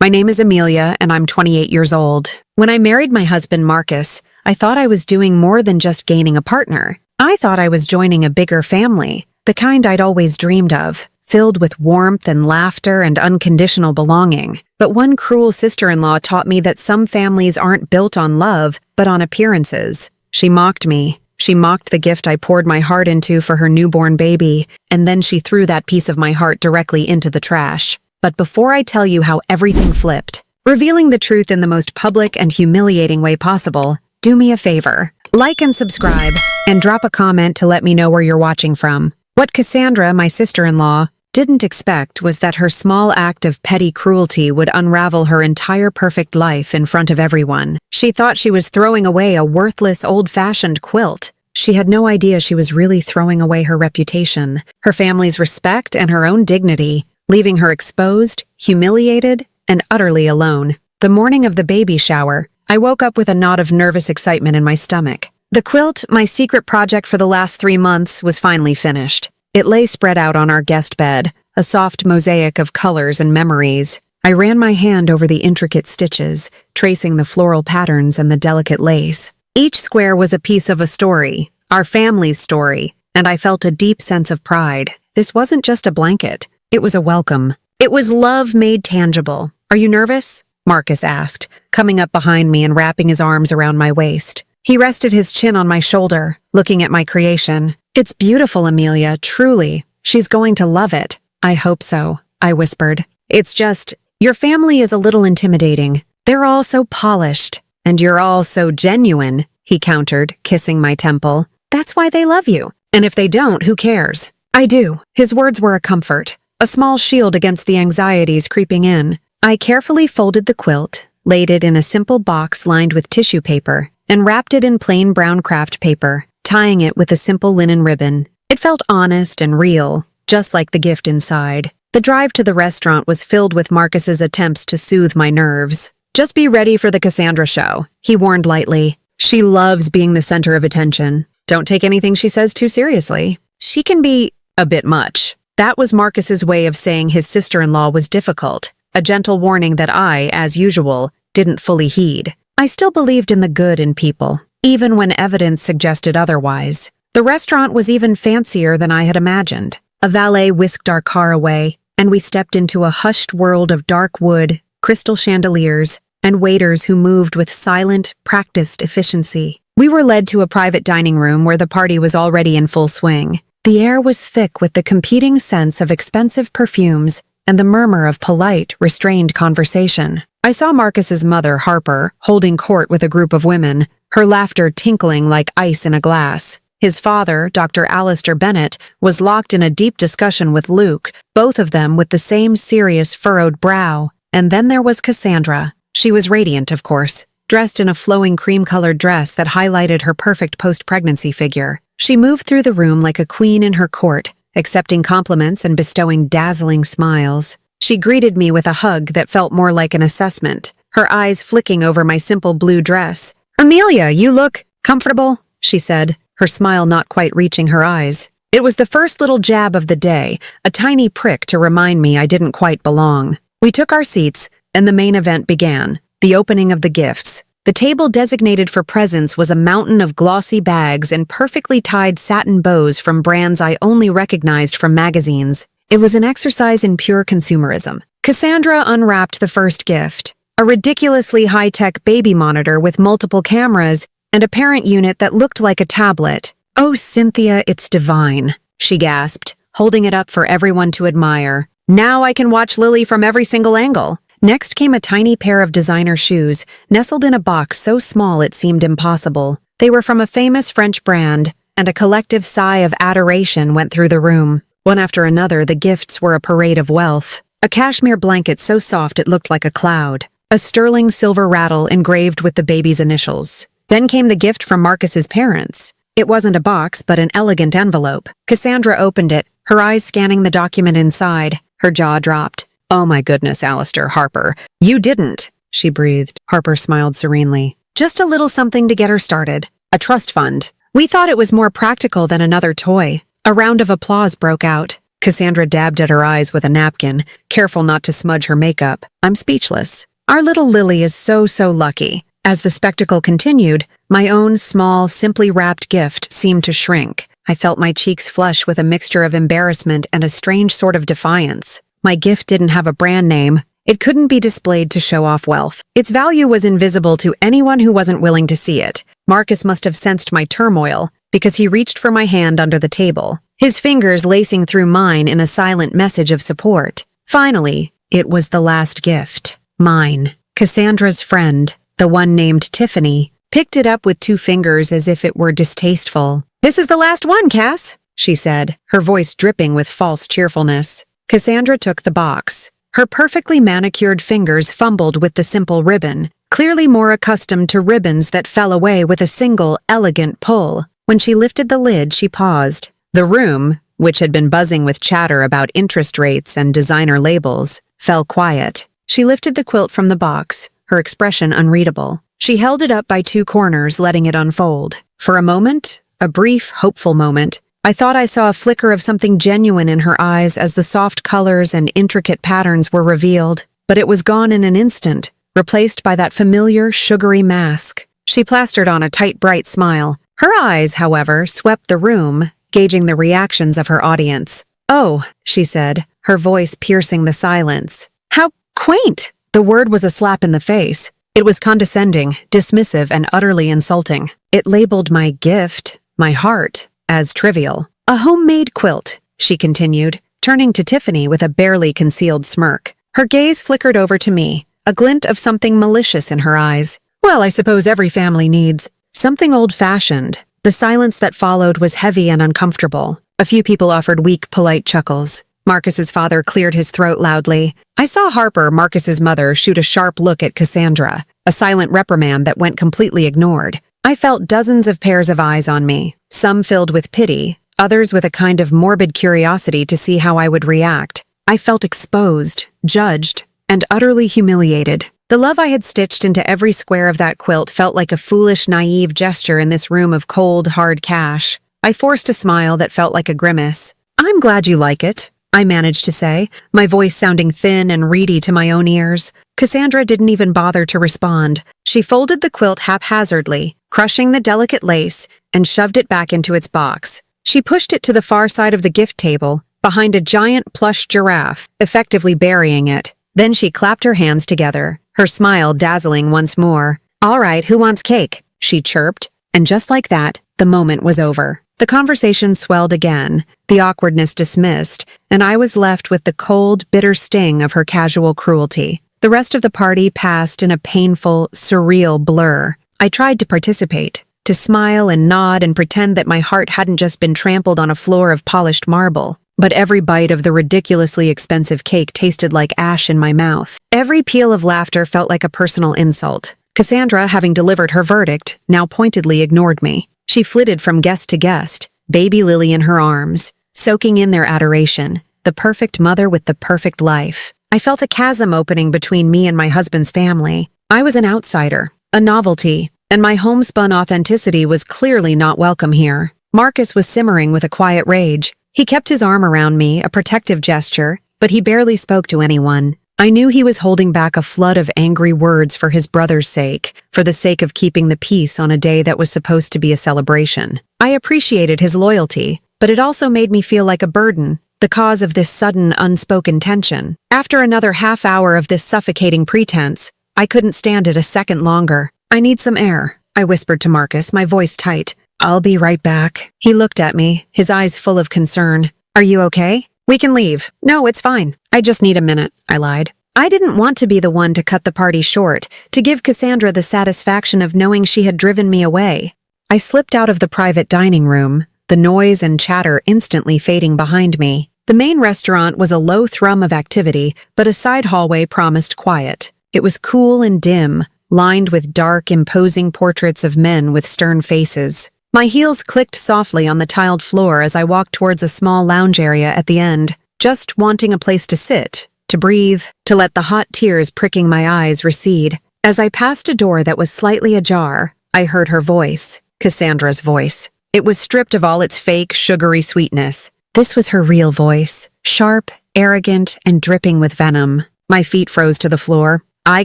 My name is Amelia, and I'm 28 years old. When I married my husband, Marcus, I thought I was doing more than just gaining a partner. I thought I was joining a bigger family, the kind I'd always dreamed of, filled with warmth and laughter and unconditional belonging. But one cruel sister-in-law taught me that some families aren't built on love, but on appearances. She mocked me. She mocked the gift I poured my heart into for her newborn baby, and then she threw that piece of my heart directly into the trash. But before I tell you how everything flipped, revealing the truth in the most public and humiliating way possible, do me a favor. Like and subscribe, and drop a comment to let me know where you're watching from. What Cassandra, my sister-in-law, didn't expect was that her small act of petty cruelty would unravel her entire perfect life in front of everyone. She thought she was throwing away a worthless, old-fashioned quilt. She had no idea she was really throwing away her reputation, her family's respect, and her own dignity, leaving her exposed, humiliated, and utterly alone. The morning of the baby shower, I woke up with a knot of nervous excitement in my stomach. The quilt, my secret project for the last 3 months, was finally finished. It lay spread out on our guest bed, a soft mosaic of colors and memories. I ran my hand over the intricate stitches, tracing the floral patterns and the delicate lace. Each square was a piece of a story, our family's story, and I felt a deep sense of pride. This wasn't just a blanket. It was a welcome. It was love made tangible. Are you nervous? Marcus asked, coming up behind me and wrapping his arms around my waist. He rested his chin on my shoulder, looking at my creation. It's beautiful, Amelia, truly. She's going to love it. I hope so, I whispered. It's just, your family is a little intimidating. They're all so polished. And you're all so genuine, he countered, kissing my temple. That's why they love you. And if they don't, who cares? I do. His words were a comfort, a small shield against the anxieties creeping in. I carefully folded the quilt, laid it in a simple box lined with tissue paper, and wrapped it in plain brown craft paper, tying it with a simple linen ribbon. It felt honest and real, just like the gift inside. The drive to the restaurant was filled with Marcus's attempts to soothe my nerves. Just be ready for the Cassandra show, he warned lightly. She loves being the center of attention. Don't take anything she says too seriously. She can be a bit much. That was Marcus's way of saying his sister-in-law was difficult, a gentle warning that I, as usual, didn't fully heed. I still believed in the good in people, even when evidence suggested otherwise. The restaurant was even fancier than I had imagined. A valet whisked our car away, and we stepped into a hushed world of dark wood, crystal chandeliers, and waiters who moved with silent, practiced efficiency. We were led to a private dining room where the party was already in full swing. The air was thick with the competing scents of expensive perfumes and the murmur of polite, restrained conversation. I saw Marcus's mother, Harper, holding court with a group of women, her laughter tinkling like ice in a glass. His father, Dr. Alistair Bennett, was locked in a deep discussion with Luke, both of them with the same serious furrowed brow. And then there was Cassandra. She was radiant, of course, dressed in a flowing cream-colored dress that highlighted her perfect post-pregnancy figure. She moved through the room like a queen in her court, accepting compliments and bestowing dazzling smiles. She greeted me with a hug that felt more like an assessment, her eyes flicking over my simple blue dress. "Amelia, you look comfortable," she said, her smile not quite reaching her eyes. It was the first little jab of the day, a tiny prick to remind me I didn't quite belong. We took our seats, and the main event began, the opening of the gifts. The table designated for presents was a mountain of glossy bags and perfectly tied satin bows from brands I only recognized from magazines. It was an exercise in pure consumerism. Cassandra unwrapped the first gift, a ridiculously high-tech baby monitor with multiple cameras and a parent unit that looked like a tablet. "Oh, Cynthia, it's divine," she gasped, holding it up for everyone to admire. "Now I can watch Lily from every single angle." Next came a tiny pair of designer shoes, nestled in a box so small it seemed impossible. They were from a famous French brand, and a collective sigh of adoration went through the room. One after another, the gifts were a parade of wealth. A cashmere blanket so soft it looked like a cloud. A sterling silver rattle engraved with the baby's initials. Then came the gift from Marcus's parents. It wasn't a box, but an elegant envelope. Cassandra opened it, her eyes scanning the document inside. Her jaw dropped. "Oh my goodness, Alistair, Harper. You didn't," she breathed. Harper smiled serenely. "Just a little something to get her started. A trust fund. We thought it was more practical than another toy." A round of applause broke out. Cassandra dabbed at her eyes with a napkin, careful not to smudge her makeup. I'm speechless. Our little Lily is so lucky. As the spectacle continued, my own small, simply wrapped gift seemed to shrink. I felt my cheeks flush with a mixture of embarrassment and a strange sort of defiance. My gift didn't have a brand name. It couldn't be displayed to show off wealth. Its value was invisible to anyone who wasn't willing to see it. Marcus must have sensed my turmoil, because he reached for my hand under the table, his fingers lacing through mine in a silent message of support. Finally, it was the last gift. Mine. Cassandra's friend, the one named Tiffany, picked it up with 2 fingers as if it were distasteful. "This is the last one, Cass," she said, her voice dripping with false cheerfulness. Cassandra took the box. Her perfectly manicured fingers fumbled with the simple ribbon, clearly more accustomed to ribbons that fell away with a single, elegant pull. When she lifted the lid, she paused. The room, which had been buzzing with chatter about interest rates and designer labels, fell quiet. She lifted the quilt from the box, her expression unreadable. She held it up by 2 corners, letting it unfold. For a moment, a brief, hopeful moment, I thought I saw a flicker of something genuine in her eyes as the soft colors and intricate patterns were revealed, but it was gone in an instant, replaced by that familiar, sugary mask. She plastered on a tight, bright smile. Her eyes, however, swept the room, gauging the reactions of her audience. "Oh," she said, her voice piercing the silence. "How quaint!" The word was a slap in the face. It was condescending, dismissive, and utterly insulting. It labeled my gift, my heart, as trivial. "A homemade quilt," she continued, turning to Tiffany with a barely concealed smirk. Her gaze flickered over to me, a glint of something malicious in her eyes. "Well, I suppose every family needs something old-fashioned." The silence that followed was heavy and uncomfortable. A few people offered weak, polite chuckles. Marcus's father cleared his throat loudly. I saw Harper, Marcus's mother, shoot a sharp look at Cassandra, a silent reprimand that went completely ignored. I felt dozens of pairs of eyes on me, some filled with pity, others with a kind of morbid curiosity to see how I would react. I felt exposed, judged, and utterly humiliated. The love I had stitched into every square of that quilt felt like a foolish, naive gesture in this room of cold, hard cash. I forced a smile that felt like a grimace. "I'm glad you like it," I managed to say, my voice sounding thin and reedy to my own ears. Cassandra didn't even bother to respond. She folded the quilt haphazardly, crushing the delicate lace, and shoved it back into its box. She pushed it to the far side of the gift table, behind a giant plush giraffe, effectively burying it. Then she clapped her hands together, her smile dazzling once more. "All right, who wants cake?" she chirped, and just like that, the moment was over. The conversation swelled again, the awkwardness dismissed, and I was left with the cold, bitter sting of her casual cruelty. The rest of the party passed in a painful, surreal blur. I tried to participate, to smile and nod and pretend that my heart hadn't just been trampled on a floor of polished marble. But every bite of the ridiculously expensive cake tasted like ash in my mouth. Every peal of laughter felt like a personal insult. Cassandra, having delivered her verdict, now pointedly ignored me. She flitted from guest to guest, baby Lily in her arms, soaking in their adoration, the perfect mother with the perfect life. I felt a chasm opening between me and my husband's family. I was an outsider, a novelty, and my homespun authenticity was clearly not welcome here. Marcus was simmering with a quiet rage. He kept his arm around me, a protective gesture, but he barely spoke to anyone. I knew he was holding back a flood of angry words for his brother's sake, for the sake of keeping the peace on a day that was supposed to be a celebration. I appreciated his loyalty, but it also made me feel like a burden, the cause of this sudden, unspoken tension. After another half hour of this suffocating pretense, I couldn't stand it a second longer. "I need some air," I whispered to Marcus, my voice tight. "I'll be right back." He looked at me, his eyes full of concern. "Are you okay? We can leave." "No, it's fine. I just need a minute," I lied. I didn't want to be the one to cut the party short, to give Cassandra the satisfaction of knowing she had driven me away. I slipped out of the private dining room, the noise and chatter instantly fading behind me. The main restaurant was a low thrum of activity, but a side hallway promised quiet. It was cool and dim, lined with dark, imposing portraits of men with stern faces. My heels clicked softly on the tiled floor as I walked towards a small lounge area at the end, just wanting a place to sit, to breathe, to let the hot tears pricking my eyes recede. As I passed a door that was slightly ajar, I heard her voice, Cassandra's voice. It was stripped of all its fake, sugary sweetness. This was her real voice, sharp, arrogant, and dripping with venom. My feet froze to the floor. I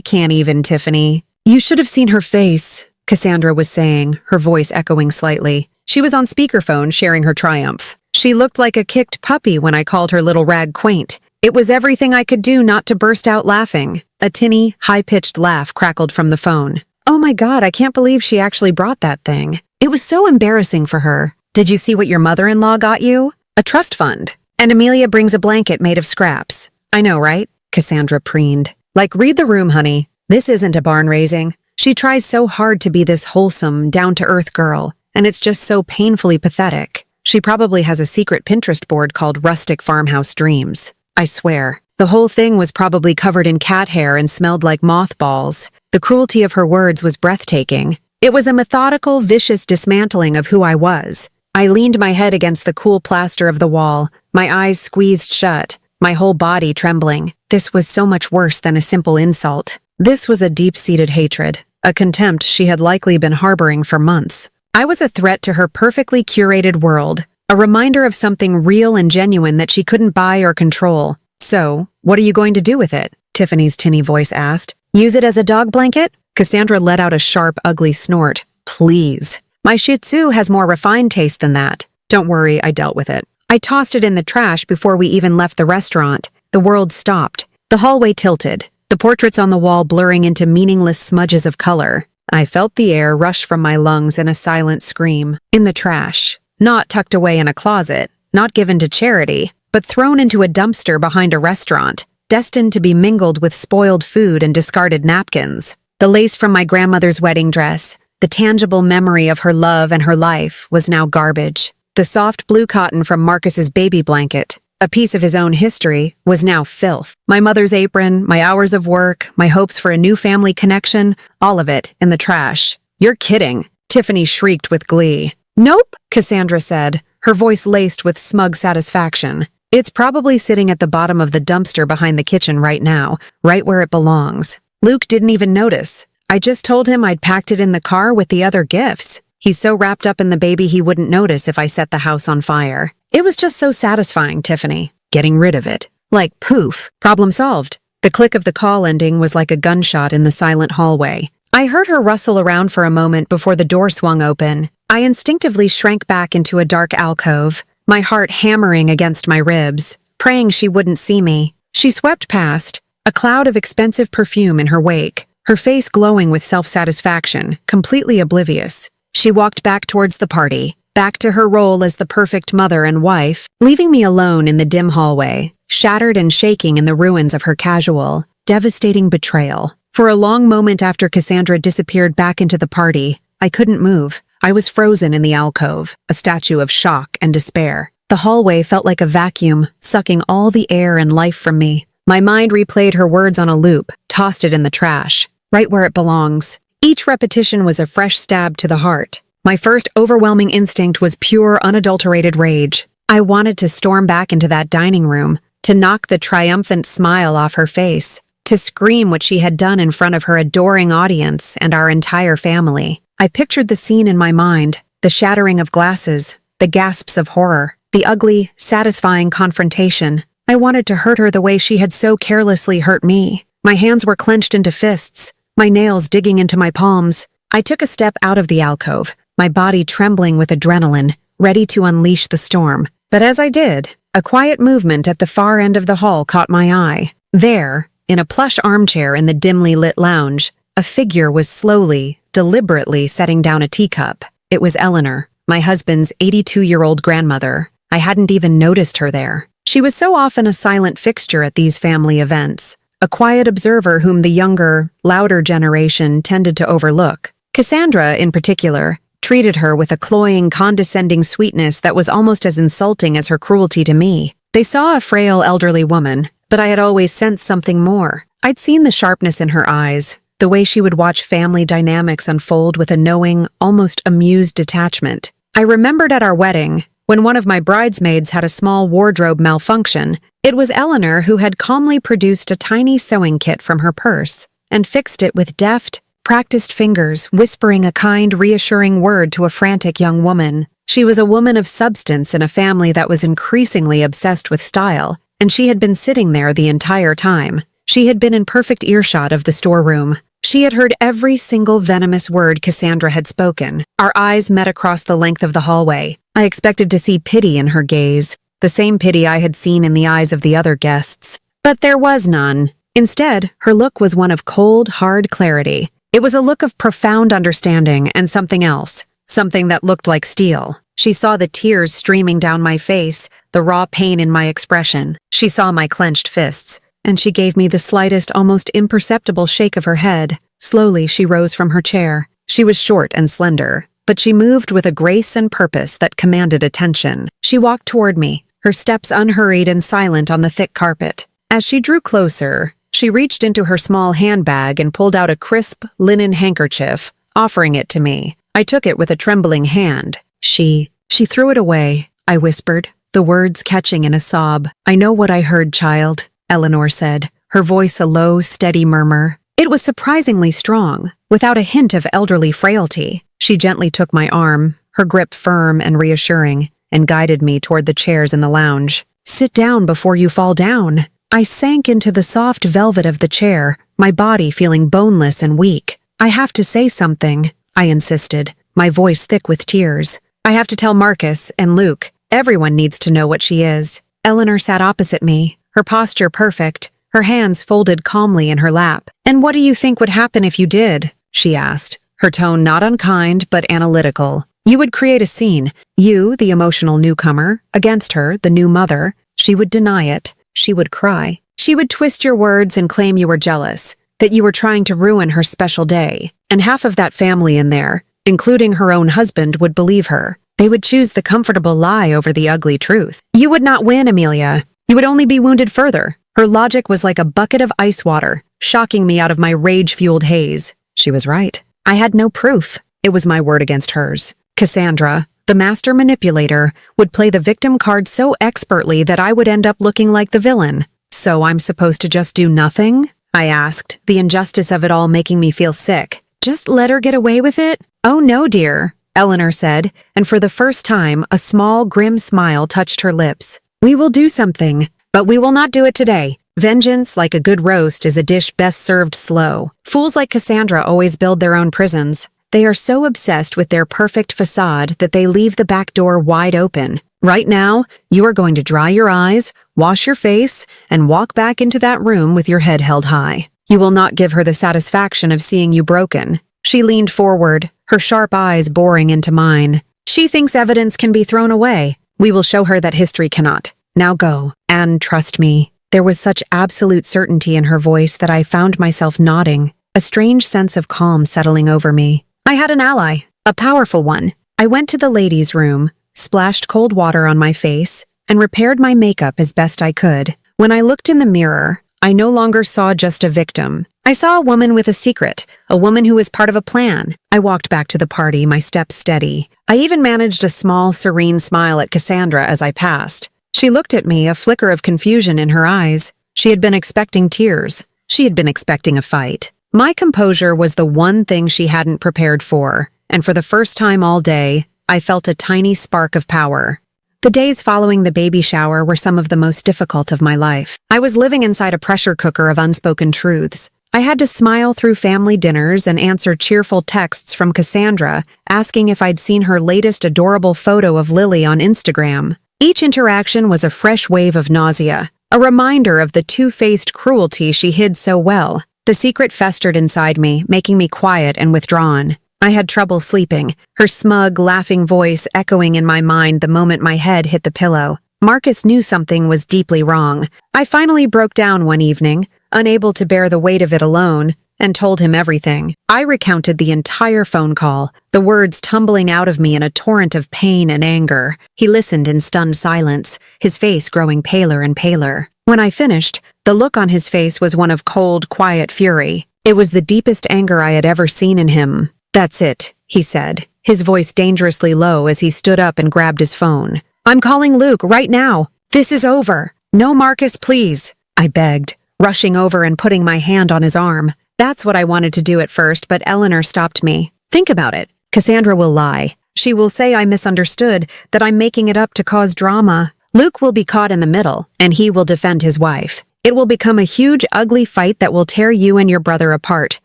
can't even, Tiffany. You should have seen her face, Cassandra was saying, her voice echoing slightly. She was on speakerphone sharing her triumph. She looked like a kicked puppy when I called her little rag quaint. It was everything I could do not to burst out laughing. A tinny, high-pitched laugh crackled from the phone. Oh my God, I can't believe she actually brought that thing. It was so embarrassing for her. Did you see what your mother-in-law got you? A trust fund. And Amelia brings a blanket made of scraps. I know, right? Cassandra preened. Like, read the room, honey. This isn't a barn raising. She tries so hard to be this wholesome, down-to-earth girl, and it's just so painfully pathetic. She probably has a secret Pinterest board called Rustic Farmhouse Dreams. I swear. The whole thing was probably covered in cat hair and smelled like mothballs. The cruelty of her words was breathtaking. It was a methodical, vicious dismantling of who I was. I leaned my head against the cool plaster of the wall, my eyes squeezed shut, my whole body trembling. This was so much worse than a simple insult. This was a deep-seated hatred, a contempt she had likely been harboring for months. I was a threat to her perfectly curated world, a reminder of something real and genuine that she couldn't buy or control. So, what are you going to do with it? Tiffany's tinny voice asked. Use it as a dog blanket? Cassandra let out a sharp, ugly snort. Please. My Shih Tzu has more refined taste than that. Don't worry, I dealt with it. I tossed it in the trash before we even left the restaurant. The world stopped. The hallway tilted, the portraits on the wall blurring into meaningless smudges of color. I felt the air rush from my lungs in a silent scream. In the trash. Not tucked away in a closet, not given to charity, but thrown into a dumpster behind a restaurant, destined to be mingled with spoiled food and discarded napkins. The lace from my grandmother's wedding dress, the tangible memory of her love and her life, was now garbage. The soft blue cotton from Marcus's baby blanket, a piece of his own history, was now filth. My mother's apron, my hours of work, my hopes for a new family connection, all of it in the trash. You're kidding, Tiffany shrieked with glee. Nope, Cassandra said, her voice laced with smug satisfaction. It's probably sitting at the bottom of the dumpster behind the kitchen right now, right where it belongs. Luke didn't even notice. I just told him I'd packed it in the car with the other gifts. He's so wrapped up in the baby he wouldn't notice if I set the house on fire. It was just so satisfying, Tiffany. Getting rid of it. Like poof, problem solved. The click of the call ending was like a gunshot in the silent hallway. I heard her rustle around for a moment before the door swung open. I instinctively shrank back into a dark alcove, my heart hammering against my ribs, praying she wouldn't see me. She swept past, a cloud of expensive perfume in her wake, her face glowing with self-satisfaction, completely oblivious. She walked back towards the party, back to her role as the perfect mother and wife, leaving me alone in the dim hallway, shattered and shaking in the ruins of her casual, devastating betrayal. For a long moment after Cassandra disappeared back into the party, I couldn't move. I was frozen in the alcove, a statue of shock and despair. The hallway felt like a vacuum, sucking all the air and life from me. My mind replayed her words on a loop, tossed it in the trash, right where it belongs. Each repetition was a fresh stab to the heart. My first overwhelming instinct was pure, unadulterated rage. I wanted to storm back into that dining room, to knock the triumphant smile off her face, to scream what she had done in front of her adoring audience and our entire family. I pictured the scene in my mind, the shattering of glasses, the gasps of horror, the ugly, satisfying confrontation. I wanted to hurt her the way she had so carelessly hurt me. My hands were clenched into fists, my nails digging into my palms. I took a step out of the alcove, my body trembling with adrenaline, ready to unleash the storm. But as I did, a quiet movement at the far end of the hall caught my eye. There, in a plush armchair in the dimly lit lounge, a figure was slowly, deliberately setting down a teacup. It was Eleanor, my husband's 82-year-old grandmother. I hadn't even noticed her there. She was so often a silent fixture at these family events, a quiet observer whom the younger, louder generation tended to overlook. Cassandra, in particular, treated her with a cloying, condescending sweetness that was almost as insulting as her cruelty to me. They saw a frail, elderly woman, but I had always sensed something more. I'd seen the sharpness in her eyes, the way she would watch family dynamics unfold with a knowing, almost amused detachment. I remembered at our wedding, when one of my bridesmaids had a small wardrobe malfunction, it was Eleanor who had calmly produced a tiny sewing kit from her purse and fixed it with deft, practiced fingers, whispering a kind, reassuring word to a frantic young woman. She was a woman of substance in a family that was increasingly obsessed with style, and she had been sitting there the entire time. She had been in perfect earshot of the storeroom. She had heard every single venomous word Cassandra had spoken. Our eyes met across the length of the hallway. I expected to see pity in her gaze, the same pity I had seen in the eyes of the other guests. But there was none. Instead, her look was one of cold, hard clarity. It was a look of profound understanding and something else, something that looked like steel. She saw the tears streaming down my face, the raw pain in my expression. She saw my clenched fists, and she gave me the slightest, almost imperceptible shake of her head. Slowly, she rose from her chair. She was short and slender, but she moved with a grace and purpose that commanded attention. She walked toward me, her steps unhurried and silent on the thick carpet. As she drew closer, she reached into her small handbag and pulled out a crisp linen handkerchief, offering it to me. I took it with a trembling hand. She threw it away, I whispered, the words catching in a sob. I know what I heard, child, Eleanor said, her voice a low, steady murmur. It was surprisingly strong, without a hint of elderly frailty. She gently took my arm, her grip firm and reassuring, and guided me toward the chairs in the lounge. Sit down before you fall down. I sank into the soft velvet of the chair, my body feeling boneless and weak. I have to say something, I insisted, my voice thick with tears. I have to tell Marcus and Luke. Everyone needs to know what she is. Eleanor sat opposite me, her posture perfect, her hands folded calmly in her lap. And what do you think would happen if you did? She asked, her tone not unkind but analytical. You would create a scene, you, the emotional newcomer, against her, the new mother. She would deny it. She would cry. She would twist your words and claim you were jealous, that you were trying to ruin her special day. And half of that family in there, including her own husband, would believe her. They would choose the comfortable lie over the ugly truth. You would not win, Amelia. You would only be wounded further. Her logic was like a bucket of ice water, shocking me out of my rage-fueled haze. She was right. I had no proof. It was my word against hers. Cassandra, the master manipulator, would play the victim card so expertly that I would end up looking like the villain. So I'm supposed to just do nothing? I asked, the injustice of it all making me feel sick. Just let her get away with it? Oh no, dear, Eleanor said, and for the first time, a small, grim smile touched her lips. We will do something, but we will not do it today. Vengeance, like a good roast, is a dish best served slow. Fools like Cassandra always build their own prisons. They are so obsessed with their perfect facade that they leave the back door wide open. Right now, you are going to dry your eyes, wash your face, and walk back into that room with your head held high. You will not give her the satisfaction of seeing you broken. She leaned forward, her sharp eyes boring into mine. She thinks evidence can be thrown away. We will show her that history cannot. Now go, and trust me. There was such absolute certainty in her voice that I found myself nodding, a strange sense of calm settling over me. I had an ally, a powerful one. I went to the ladies' room, splashed cold water on my face, and repaired my makeup as best I could. When I looked in the mirror, I no longer saw just a victim. I saw a woman with a secret, a woman who was part of a plan. I walked back to the party, my steps steady. I even managed a small, serene smile at Cassandra as I passed. She looked at me, a flicker of confusion in her eyes. She had been expecting tears. She had been expecting a fight. My composure was the one thing she hadn't prepared for, and for the first time all day, I felt a tiny spark of power. The days following the baby shower were some of the most difficult of my life. I was living inside a pressure cooker of unspoken truths. I had to smile through family dinners and answer cheerful texts from Cassandra asking if I'd seen her latest adorable photo of Lily on Instagram. Each interaction was a fresh wave of nausea, a reminder of the two-faced cruelty she hid so well. The secret festered inside me, making me quiet and withdrawn. I had trouble sleeping, her smug, laughing voice echoing in my mind the moment my head hit the pillow. Marcus knew something was deeply wrong. I finally broke down one evening, unable to bear the weight of it alone, and told him everything. I recounted the entire phone call, the words tumbling out of me in a torrent of pain and anger. He listened in stunned silence, his face growing paler and paler. When I finished, the look on his face was one of cold, quiet fury. It was the deepest anger I had ever seen in him. That's it, he said, his voice dangerously low as he stood up and grabbed his phone. I'm calling Luke right now. This is over. No, Marcus, please, I begged, rushing over and putting my hand on his arm. That's what I wanted to do at first, but Eleanor stopped me. Think about it. Cassandra will lie. She will say I misunderstood, that I'm making it up to cause drama. Luke will be caught in the middle, and he will defend his wife. It will become a huge, ugly fight that will tear you and your brother apart,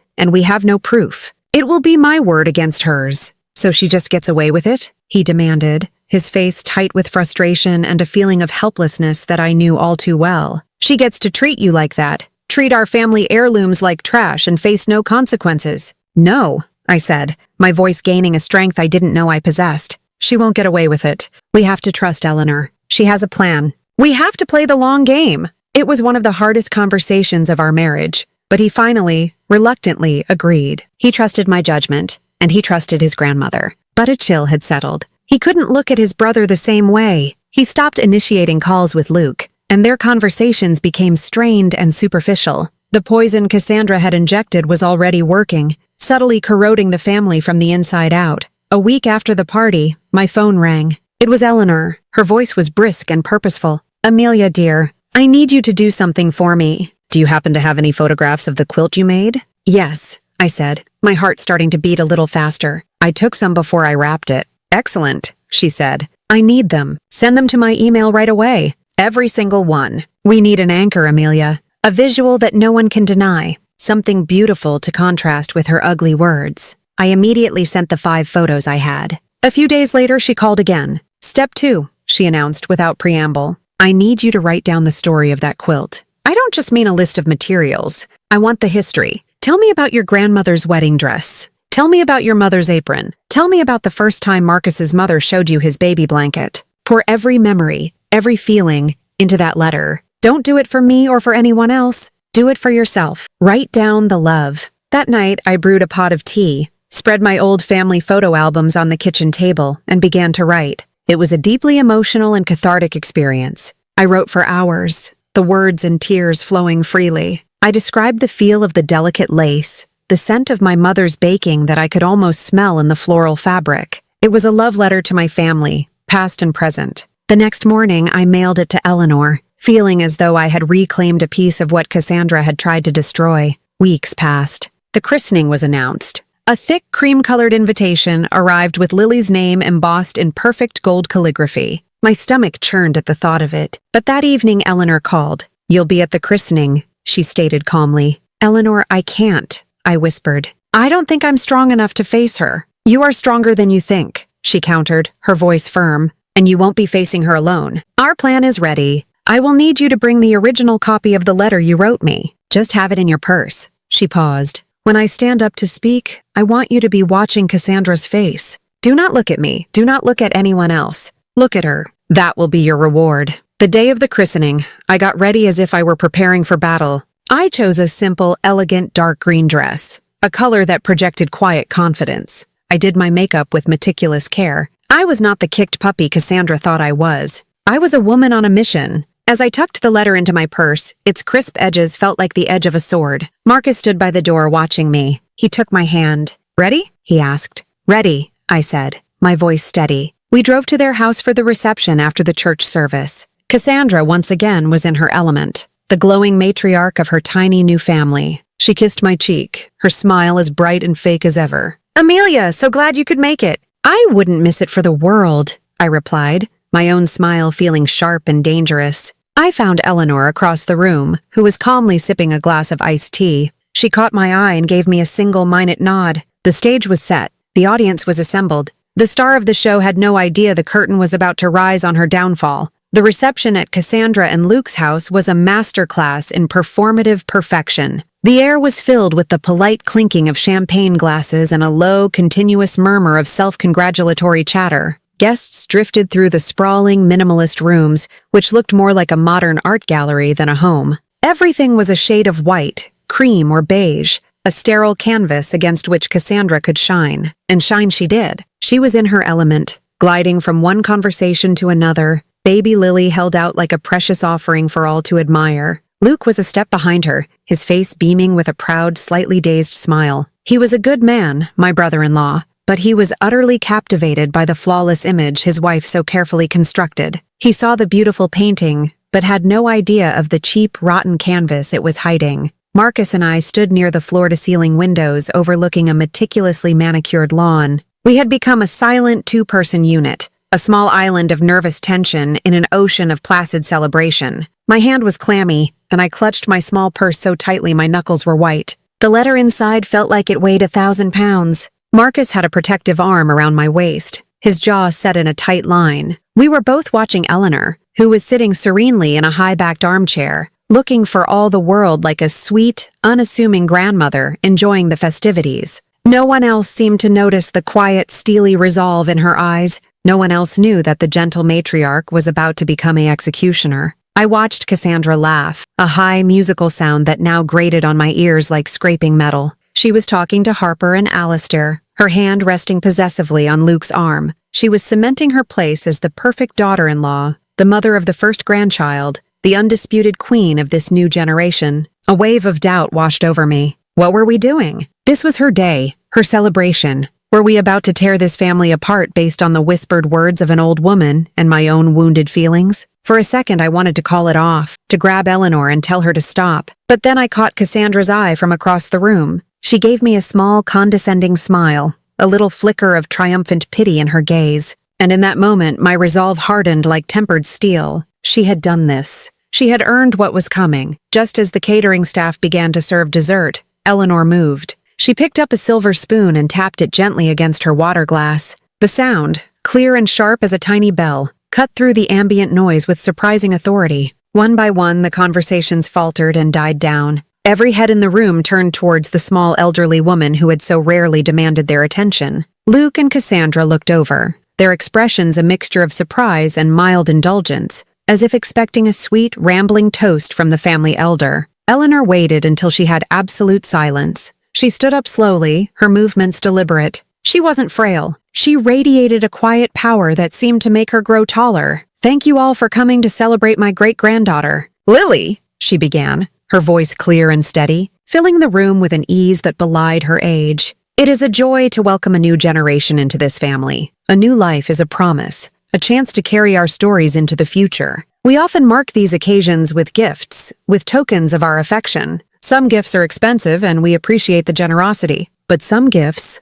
and we have no proof. It will be my word against hers. So she just gets away with it? He demanded, his face tight with frustration and a feeling of helplessness that I knew all too well. She gets to treat you like that, treat our family heirlooms like trash and face no consequences. No, I said, my voice gaining a strength I didn't know I possessed. She won't get away with it. We have to trust Eleanor. She has a plan. We have to play the long game. It was one of the hardest conversations of our marriage, but he finally, reluctantly, agreed. He trusted my judgment, and he trusted his grandmother. But a chill had settled. He couldn't look at his brother the same way. He stopped initiating calls with Luke, and their conversations became strained and superficial. The poison Cassandra had injected was already working, subtly corroding the family from the inside out. A week after the party, my phone rang. It was Eleanor. Her voice was brisk and purposeful. Amelia, dear, I need you to do something for me. Do you happen to have any photographs of the quilt you made? Yes, I said, my heart starting to beat a little faster. I took some before I wrapped it. Excellent, she said. I need them. Send them to my email right away. Every single one. We need an anchor, Amelia. A visual that no one can deny. Something beautiful to contrast with her ugly words. I immediately sent the 5 photos I had. A few days later, she called again. Step 2, she announced without preamble. I need you to write down the story of that quilt. I don't just mean a list of materials. I want the history. Tell me about your grandmother's wedding dress. Tell me about your mother's apron. Tell me about the first time Marcus's mother showed you his baby blanket. Pour every memory, every feeling, into that letter. Don't do it for me or for anyone else. Do it for yourself. Write down the love. That night, I brewed a pot of tea, spread my old family photo albums on the kitchen table, and began to write. It was a deeply emotional and cathartic experience. I wrote for hours, the words and tears flowing freely. I described the feel of the delicate lace, the scent of my mother's baking that I could almost smell in the floral fabric. It was a love letter to my family, past and present. The next morning, I mailed it to Eleanor, feeling as though I had reclaimed a piece of what Cassandra had tried to destroy. Weeks passed. The christening was announced. A thick, cream-colored invitation arrived with Lily's name embossed in perfect gold calligraphy. My stomach churned at the thought of it. But that evening, Eleanor called. You'll be at the christening, she stated calmly. Eleanor, I can't, I whispered. I don't think I'm strong enough to face her. You are stronger than you think, she countered, her voice firm. And you won't be facing her alone. Our plan is ready. I will need you to bring the original copy of the letter you wrote me. Just have it in your purse. She paused. When I stand up to speak, I want you to be watching Cassandra's face. Do not look at me. Do not look at anyone else. Look at her. That will be your reward. The day of the christening, I got ready as if I were preparing for battle. I chose a simple, elegant dark green dress, a color that projected quiet confidence. I did my makeup with meticulous care. I was not the kicked puppy Cassandra thought I was. I was a woman on a mission. As I tucked the letter into my purse, its crisp edges felt like the edge of a sword. Marcus stood by the door watching me. He took my hand. Ready? He asked. Ready, I said, my voice steady. We drove to their house for the reception after the church service. Cassandra once again was in her element, the glowing matriarch of her tiny new family. She kissed my cheek, her smile as bright and fake as ever. Amelia, so glad you could make it. I wouldn't miss it for the world, I replied, my own smile feeling sharp and dangerous. I found Eleanor across the room, who was calmly sipping a glass of iced tea. She caught my eye and gave me a single-minded nod. The stage was set. The audience was assembled. The star of the show had no idea the curtain was about to rise on her downfall. The reception at Cassandra and Luke's house was a masterclass in performative perfection. The air was filled with the polite clinking of champagne glasses and a low, continuous murmur of self-congratulatory chatter. Guests drifted through the sprawling, minimalist rooms, which looked more like a modern art gallery than a home. Everything was a shade of white, cream, or beige, a sterile canvas against which Cassandra could shine. And shine she did. She was in her element, gliding from one conversation to another. Baby Lily held out like a precious offering for all to admire. Luke was a step behind her, his face beaming with a proud, slightly dazed smile. He was a good man, my brother-in-law, but he was utterly captivated by the flawless image his wife so carefully constructed. He saw the beautiful painting, but had no idea of the cheap, rotten canvas it was hiding. Marcus and I stood near the floor-to-ceiling windows overlooking a meticulously manicured lawn. We had become a silent two-person unit, a small island of nervous tension in an ocean of placid celebration. My hand was clammy, and I clutched my small purse so tightly my knuckles were white. The letter inside felt like it weighed 1,000 pounds. Marcus had a protective arm around my waist, his jaw set in a tight line. We were both watching Eleanor, who was sitting serenely in a high-backed armchair, looking for all the world like a sweet, unassuming grandmother enjoying the festivities. No one else seemed to notice the quiet, steely resolve in her eyes. No one else knew that the gentle matriarch was about to become an executioner. I watched Cassandra laugh, a high musical sound that now grated on my ears like scraping metal. She was talking to Harper and Alistair, her hand resting possessively on Luke's arm. She was cementing her place as the perfect daughter-in-law, the mother of the first grandchild, the undisputed queen of this new generation. A wave of doubt washed over me. What were we doing? This was her day, her celebration. Were we about to tear this family apart based on the whispered words of an old woman and my own wounded feelings? For a second, I wanted to call it off, to grab Eleanor and tell her to stop. But then I caught Cassandra's eye from across the room. She gave me a small, condescending smile, a little flicker of triumphant pity in her gaze. And in that moment, my resolve hardened like tempered steel. She had done this. She had earned what was coming. Just as the catering staff began to serve dessert, Eleanor moved. She picked up a silver spoon and tapped it gently against her water glass. The sound, clear and sharp as a tiny bell, cut through the ambient noise with surprising authority. One by one, the conversations faltered and died down. Every head in the room turned towards the small elderly woman who had so rarely demanded their attention. Luke and Cassandra looked over, their expressions a mixture of surprise and mild indulgence, as if expecting a sweet, rambling toast from the family elder. Eleanor waited until she had absolute silence. She stood up slowly, her movements deliberate. She wasn't frail. She radiated a quiet power that seemed to make her grow taller. "Thank you all for coming to celebrate my great-granddaughter." "Lily," she began, her voice clear and steady, filling the room with an ease that belied her age. "It is a joy to welcome a new generation into this family. A new life is a promise, a chance to carry our stories into the future. We often mark these occasions with gifts, with tokens of our affection. Some gifts are expensive and we appreciate the generosity, but some gifts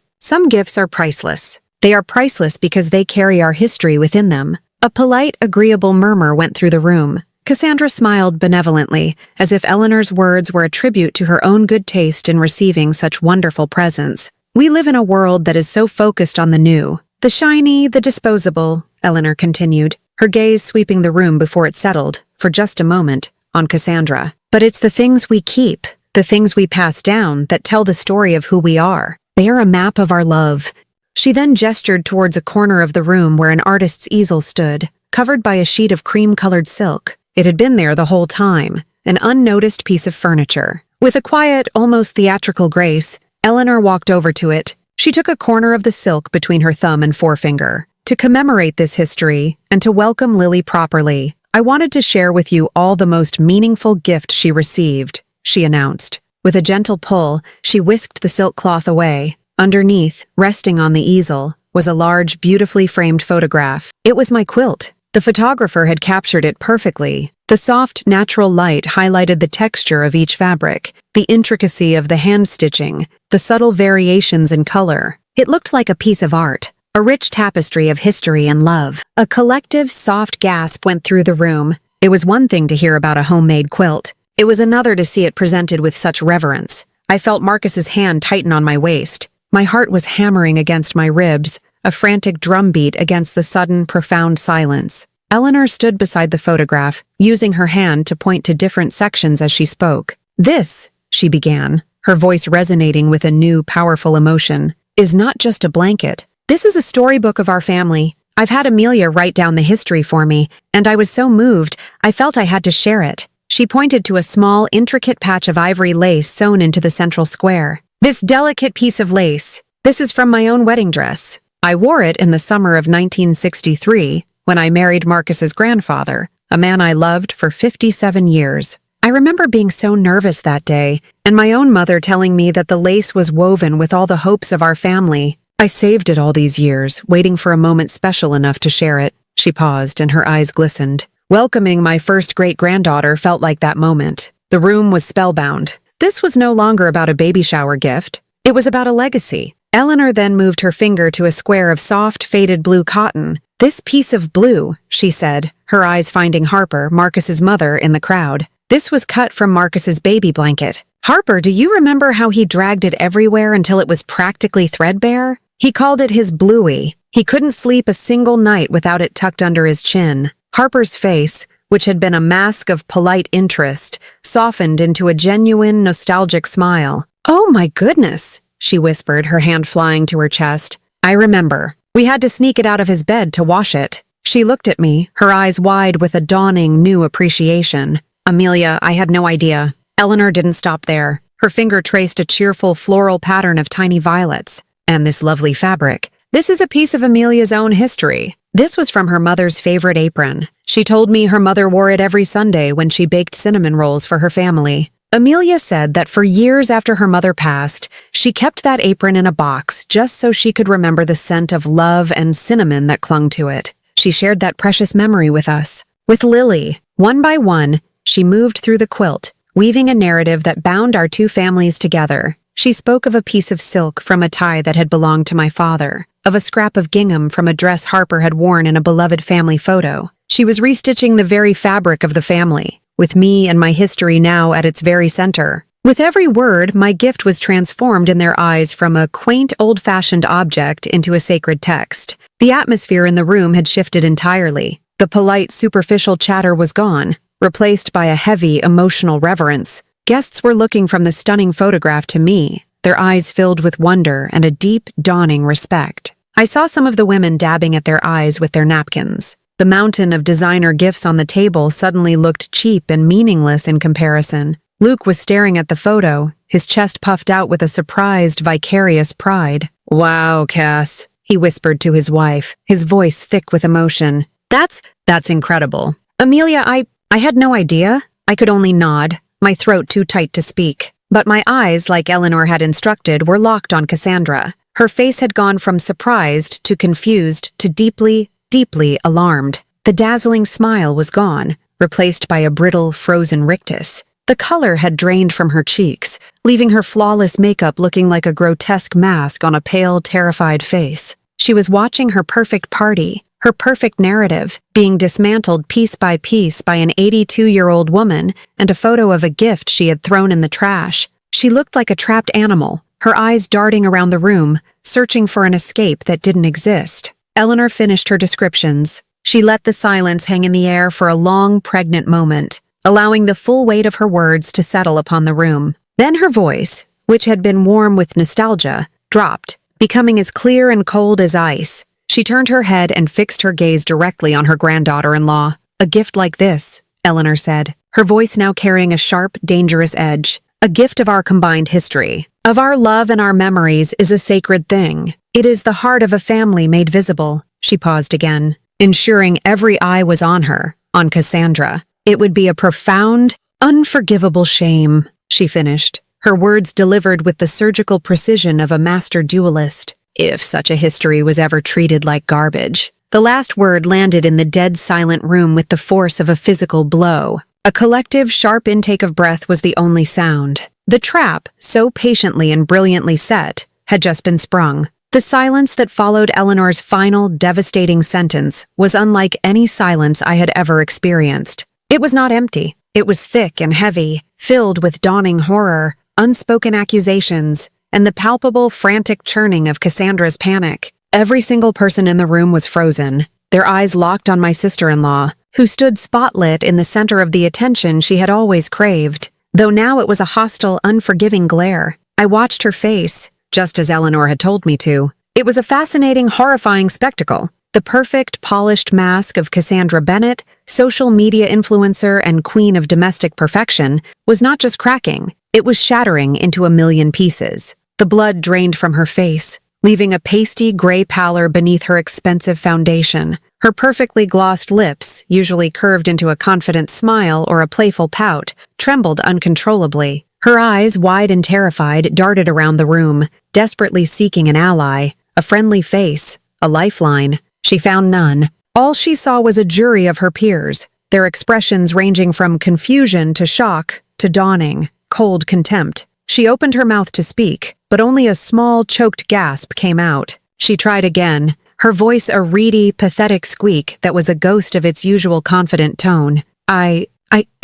are priceless. They are priceless because they carry our history within them." A polite, agreeable murmur went through the room. Cassandra smiled benevolently, as if Eleanor's words were a tribute to her own good taste in receiving such wonderful presents. "We live in a world that is so focused on the new, the shiny, the disposable," Eleanor continued, her gaze sweeping the room before it settled, for just a moment, on Cassandra. "But it's the things we keep, the things we pass down, that tell the story of who we are. They are a map of our love." She then gestured towards a corner of the room where an artist's easel stood, covered by a sheet of cream-colored silk. It had been there the whole time, an unnoticed piece of furniture. With a quiet, almost theatrical grace, Eleanor walked over to it. She took a corner of the silk between her thumb and forefinger. "To commemorate this history, and to welcome Lily properly, I wanted to share with you all the most meaningful gift she received," she announced. With a gentle pull, she whisked the silk cloth away. Underneath, resting on the easel, was a large, beautifully framed photograph. It was my quilt. The photographer had captured it perfectly. The soft, natural light highlighted the texture of each fabric, the intricacy of the hand-stitching, the subtle variations in color. It looked like a piece of art, a rich tapestry of history and love. A collective, soft gasp went through the room. It was one thing to hear about a homemade quilt. It was another to see it presented with such reverence. I felt Marcus's hand tighten on my waist. My heart was hammering against my ribs, a frantic drumbeat against the sudden, profound silence. Eleanor stood beside the photograph, using her hand to point to different sections as she spoke. "This," she began, her voice resonating with a new, powerful emotion, "is not just a blanket. This is a storybook of our family. I've had Amelia write down the history for me, and I was so moved, I felt I had to share it." She pointed to a small, intricate patch of ivory lace sewn into the central square. "This delicate piece of lace, this is from my own wedding dress. I wore it in the summer of 1963 when I married Marcus's grandfather, a man I loved for 57 years. I remember being so nervous that day, and my own mother telling me that the lace was woven with all the hopes of our family. I saved it all these years, waiting for a moment special enough to share it." She paused, and her eyes glistened. Welcoming my first great-granddaughter felt like that moment. The room was spellbound. This was no longer about a baby shower gift. It was about a legacy. Eleanor then moved her finger to a square of soft, faded blue cotton, "This piece of blue," she said, her eyes finding Harper, Marcus's mother, in the crowd. "This was cut from Marcus's baby blanket. Harper, do you remember how he dragged it everywhere until it was practically threadbare? He called it his bluey. He couldn't sleep a single night without it tucked under his chin." Harper's face, which had been a mask of polite interest, softened into a genuine, nostalgic smile. "Oh my goodness," she whispered, her hand flying to her chest. "I remember. We had to sneak it out of his bed to wash it." She looked at me, her eyes wide with a dawning new appreciation. "Amelia, I had no idea." Eleanor didn't stop there. Her finger traced a cheerful floral pattern of tiny violets. "And this lovely fabric. This is a piece of Amelia's own history. This was from her mother's favorite apron. She told me her mother wore it every Sunday when she baked cinnamon rolls for her family." Amelia said that for years after her mother passed, she kept that apron in a box just so she could remember the scent of love and cinnamon that clung to it. She shared that precious memory with us. With Lily, one by one, she moved through the quilt, weaving a narrative that bound our two families together. She spoke of a piece of silk from a tie that had belonged to my father, of a scrap of gingham from a dress Harper had worn in a beloved family photo. She was restitching the very fabric of the family, with me and my history now at its very center. With every word, my gift was transformed in their eyes from a quaint, old-fashioned object into a sacred text. The atmosphere in the room had shifted entirely. The polite, superficial chatter was gone, replaced by a heavy, emotional reverence. Guests were looking from the stunning photograph to me, their eyes filled with wonder and a deep, dawning respect. I saw some of the women dabbing at their eyes with their napkins. The mountain of designer gifts on the table suddenly looked cheap and meaningless in comparison. Luke was staring at the photo, his chest puffed out with a surprised, vicarious pride. "Wow, Cass," he whispered to his wife, his voice thick with emotion. That's incredible. Amelia, I had no idea." I could only nod, my throat too tight to speak. But my eyes, like Eleanor had instructed, were locked on Cassandra. Her face had gone from surprised to confused to deeply, deeply alarmed. The dazzling smile was gone, replaced by a brittle, frozen rictus. The color had drained from her cheeks, leaving her flawless makeup looking like a grotesque mask on a pale, terrified face. She was watching her perfect party, her perfect narrative, being dismantled piece by piece by an 82-year-old woman and a photo of a gift she had thrown in the trash. She looked like a trapped animal, her eyes darting around the room, searching for an escape that didn't exist. Eleanor finished her descriptions. She let the silence hang in the air for a long, pregnant moment, allowing the full weight of her words to settle upon the room. Then her voice, which had been warm with nostalgia, dropped, becoming as clear and cold as ice. She turned her head and fixed her gaze directly on her granddaughter-in-law. "A gift like this," Eleanor said, her voice now carrying a sharp, dangerous edge. "A gift of our combined history, of our love and our memories, is a sacred thing. It is the heart of a family made visible." She paused again, ensuring every eye was on her, on Cassandra. "It would be a profound, unforgivable shame," she finished, her words delivered with the surgical precision of a master duelist, "if such a history was ever treated like garbage." The last word landed in the dead silent room with the force of a physical blow. A collective, sharp intake of breath was the only sound. The trap, so patiently and brilliantly set, had just been sprung. The silence that followed Eleanor's final, devastating sentence was unlike any silence I had ever experienced. It was not empty. It was thick and heavy, filled with dawning horror, unspoken accusations, and the palpable, frantic churning of Cassandra's panic. Every single person in the room was frozen, their eyes locked on my sister-in-law, who stood spotlit in the center of the attention she had always craved, though now it was a hostile, unforgiving glare. I watched her face, just as Eleanor had told me to. It was a fascinating, horrifying spectacle. The perfect, polished mask of Cassandra Bennett, social media influencer and queen of domestic perfection, was not just cracking, it was shattering into a million pieces. The blood drained from her face, leaving a pasty gray pallor beneath her expensive foundation. Her perfectly glossed lips, usually curved into a confident smile or a playful pout, trembled uncontrollably. Her eyes, wide and terrified, darted around the room, desperately seeking an ally, a friendly face, a lifeline. She found none. All she saw was a jury of her peers, their expressions ranging from confusion to shock to dawning, cold contempt. She opened her mouth to speak, but only a small, choked gasp came out. She tried again, her voice a reedy, pathetic squeak that was a ghost of its usual confident tone.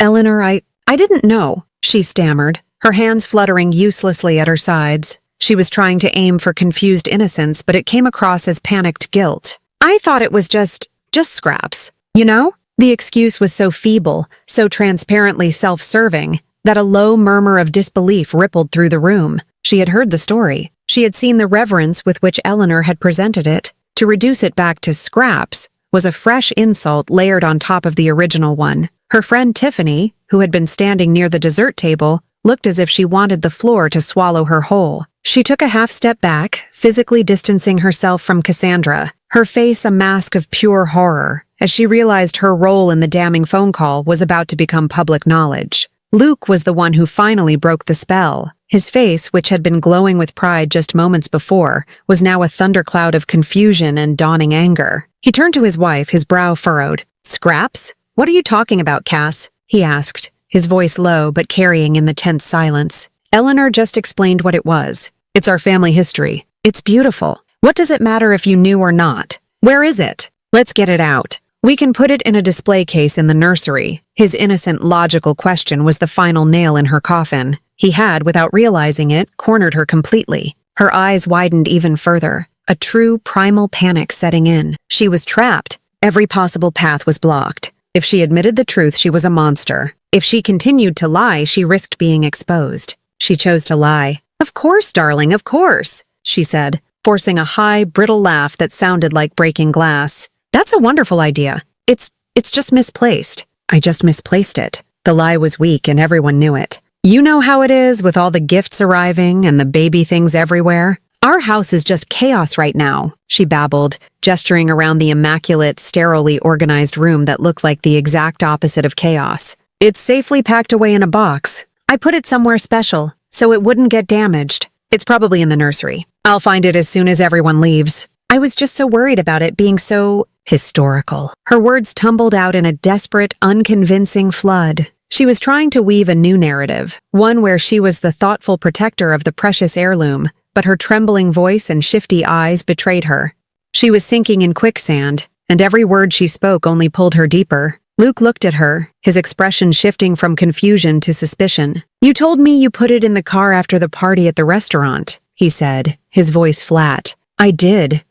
Eleanor, I didn't know, she stammered, her hands fluttering uselessly at her sides. She was trying to aim for confused innocence, but it came across as panicked guilt. I thought it was just scraps. You know? The excuse was so feeble, so transparently self-serving, that a low murmur of disbelief rippled through the room. She had heard the story. She had seen the reverence with which Eleanor had presented it. To reduce it back to scraps was a fresh insult layered on top of the original one. Her friend Tiffany, who had been standing near the dessert table, looked as if she wanted the floor to swallow her whole. She took a half step back, physically distancing herself from Cassandra, her face a mask of pure horror, as she realized her role in the damning phone call was about to become public knowledge. Luke was the one who finally broke the spell. His face, which had been glowing with pride just moments before, was now a thundercloud of confusion and dawning anger. He turned to his wife, his brow furrowed. "Scraps? What are you talking about, Cass?" he asked, his voice low but carrying in the tense silence. Eleanor just explained what it was. "It's our family history. It's beautiful. What does it matter if you knew or not? Where is it? Let's get it out. We can put it in a display case in the nursery." His innocent, logical question was the final nail in her coffin. He had, without realizing it, cornered her completely. Her eyes widened even further, a true primal panic setting in. She was trapped. Every possible path was blocked. If she admitted the truth, she was a monster. If she continued to lie, she risked being exposed. She chose to lie. "Of course, darling, of course," she said, forcing a high, brittle laugh that sounded like breaking glass. "That's a wonderful idea. It's just misplaced." "I just misplaced it." The lie was weak and everyone knew it. "You know how it is with all the gifts arriving and the baby things everywhere. Our house is just chaos right now," she babbled, gesturing around the immaculate, sterilely organized room that looked like the exact opposite of chaos. "It's safely packed away in a box. I put it somewhere special, so it wouldn't get damaged. It's probably in the nursery. I'll find it as soon as everyone leaves. I was just so worried about it being so historical." Her words tumbled out in a desperate, unconvincing flood. She was trying to weave a new narrative, one where she was the thoughtful protector of the precious heirloom, but her trembling voice and shifty eyes betrayed her. She was sinking in quicksand, and every word she spoke only pulled her deeper. Luke looked at her, his expression shifting from confusion to suspicion. "You told me you put it in the car after the party at the restaurant," he said, his voice flat. I did.